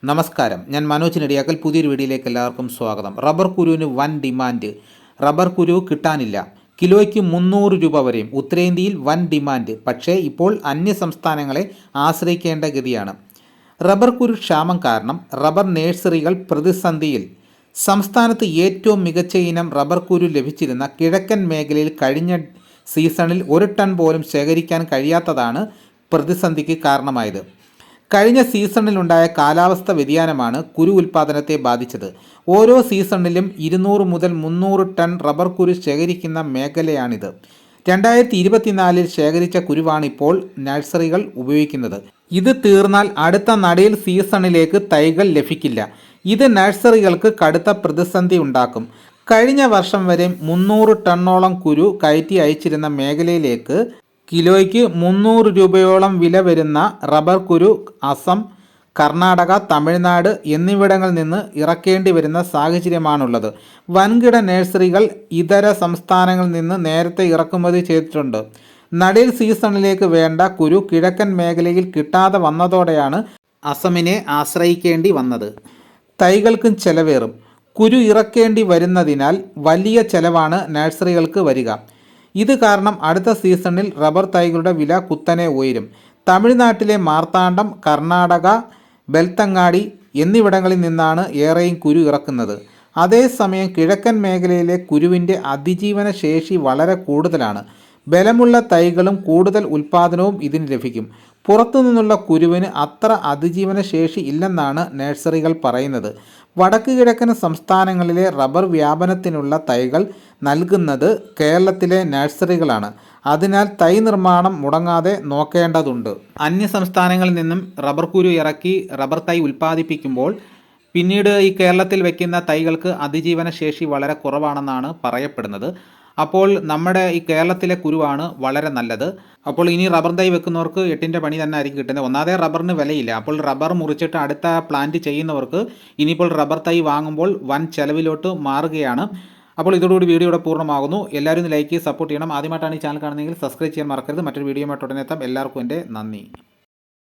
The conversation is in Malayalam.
നമസ്കാരം, ഞാൻ മനോജ് നെടിയാക്കൽ. പുതിയൊരു വീഡിയോയിലേക്ക് എല്ലാവർക്കും സ്വാഗതം. റബ്ബർ കുരുവിന് വൻ ഡിമാൻഡ്. റബ്ബർ കുരു കിട്ടാനില്ല. കിലോയ്ക്ക് 300 രൂപ വരെയും. ഉത്തരേന്ത്യയിൽ വൻ ഡിമാൻഡ്. പക്ഷേ ഇപ്പോൾ അന്യ സംസ്ഥാനങ്ങളെ ആശ്രയിക്കേണ്ട ഗതിയാണ്. റബ്ബർ കുരു ക്ഷാമം കാരണം റബ്ബർ നഴ്സറികൾ പ്രതിസന്ധിയിൽ. സംസ്ഥാനത്ത് ഏറ്റവും മികച്ച ഇനം റബ്ബർ കുരു ലഭിച്ചിരുന്ന കിഴക്കൻ മേഖലയിൽ കഴിഞ്ഞ സീസണിൽ 1 ടൺ പോലും ശേഖരിക്കാൻ കഴിയാത്തതാണ് പ്രതിസന്ധിക്ക് കാരണമായത്. കഴിഞ്ഞ സീസണിലുണ്ടായ കാലാവസ്ഥ വ്യതിയാനമാണ് കുരു ഉൽപ്പാദനത്തെ ബാധിച്ചത്. ഓരോ സീസണിലും 200 മുതൽ 300 ടൺ റബ്ബർ കുരു ശേഖരിക്കുന്ന മേഖലയാണിത്. 2024 ശേഖരിച്ച കുരുവാണ് ഇപ്പോൾ നഴ്സറികൾ ഉപയോഗിക്കുന്നത്. ഇത് തീർന്നാൽ അടുത്ത നടീൽ സീസണിലേക്ക് തൈകൾ ലഭിക്കില്ല. ഇത് നഴ്സറികൾക്ക് കടുത്ത പ്രതിസന്ധി ഉണ്ടാക്കും. കഴിഞ്ഞ വർഷം വരെ 300 ടണ്ണോളം കുരു കയറ്റി അയച്ചിരുന്ന മേഖലയിലേക്ക് കിലോയ്ക്ക് 300 രൂപയോളം വില വരുന്ന റബ്ബർ കുരു അസം, കർണാടക, തമിഴ്നാട് എന്നിവിടങ്ങളിൽ നിന്ന് ഇറക്കേണ്ടി വരുന്ന സാഹചര്യമാണുള്ളത്. വൻകിട നഴ്സറികൾ ഇതര സംസ്ഥാനങ്ങളിൽ നിന്ന് നേരത്തെ ഇറക്കുമതി ചെയ്തിട്ടുണ്ട്. നടീൽ സീസണിലേക്ക് വേണ്ട കുരു കിഴക്കൻ മേഖലയിൽ കിട്ടാതെ വന്നതോടെയാണ് അസമിനെ ആശ്രയിക്കേണ്ടി വന്നത്. തൈകൾക്കും ചെലവേറും. കുരു ഇറക്കേണ്ടി വരുന്നതിനാൽ വലിയ ചെലവാണ് നഴ്സറികൾക്ക് വരിക. ഇത് കാരണം അടുത്ത സീസണിൽ റബ്ബർ തൈകളുടെ വില കുത്തനെ ഉയരും. തമിഴ്നാട്ടിലെ മാർത്താണ്ഡം, കർണാടക, ബെൽത്തങ്ങാടി എന്നിവിടങ്ങളിൽ നിന്നാണ് ഏറെയും കുരു ഇറക്കുന്നത്. അതേസമയം കിഴക്കൻ മേഖലയിലെ കുരുവിൻ്റെ അതിജീവന ശേഷി വളരെ കൂടുതലാണ്. ബലമുള്ള തൈകളും കൂടുതൽ ഉൽപ്പാദനവും ഇതിന് ലഭിക്കും. പുറത്തു നിന്നുള്ള കുരുവിന് അത്ര അതിജീവന ശേഷി ഇല്ലെന്നാണ് നഴ്സറികൾ പറയുന്നത്. വടക്ക് കിഴക്കൻ സംസ്ഥാനങ്ങളിലെ റബ്ബർ വ്യാപനത്തിനുള്ള തൈകൾ നൽകുന്നത് കേരളത്തിലെ നഴ്സറികളാണ്. അതിനാൽ തൈ നിർമ്മാണം മുടങ്ങാതെ നോക്കേണ്ടതുണ്ട്. അന്യ സംസ്ഥാനങ്ങളിൽ നിന്നും റബ്ബർ കുരു ഇറക്കി റബ്ബർ തൈ ഉൽപ്പാദിപ്പിക്കുമ്പോൾ പിന്നീട് ഈ കേരളത്തിൽ വയ്ക്കുന്ന തൈകൾക്ക് അതിജീവന ശേഷി വളരെ കുറവാണെന്നാണ് പറയപ്പെടുന്നത്. അപ്പോൾ നമ്മുടെ ഈ കേരളത്തിലെ കുരുവാണ് വളരെ നല്ലത്. അപ്പോൾ ഇനി റബ്ബർ തൈ വെക്കുന്നവർക്ക് 8ൻ്റെ പണി തന്നെ ആയിരിക്കും കിട്ടുന്നത്. ഒന്നാമതേ റബ്ബറിന് വിലയില്ല. അപ്പോൾ റബ്ബർ മുറിച്ചിട്ട് അടുത്ത പ്ലാന്റ് ചെയ്യുന്നവർക്ക് ഇനിയിപ്പോൾ റബ്ബർ തൈ വാങ്ങുമ്പോൾ വൻ ചെലവിലോട്ട് മാറുകയാണ്. അപ്പോൾ ഇതോടുകൂടി വീഡിയോ ഇവിടെ പൂർണ്ണമാകുന്നു. എല്ലാവരും ലൈക്ക് ചെയ്ത് സപ്പോർട്ട് ചെയ്യണം. ആദ്യമായിട്ടാണ് ഈ ചാനൽ കാണുന്നതെങ്കിൽ സബ്സ്ക്രൈബ് ചെയ്യാൻ മറക്കരുത്. മറ്റൊരു വീഡിയോ ആയിട്ട് ഉടനെ എത്താം. എല്ലാവർക്കും എൻ്റെ നന്ദി.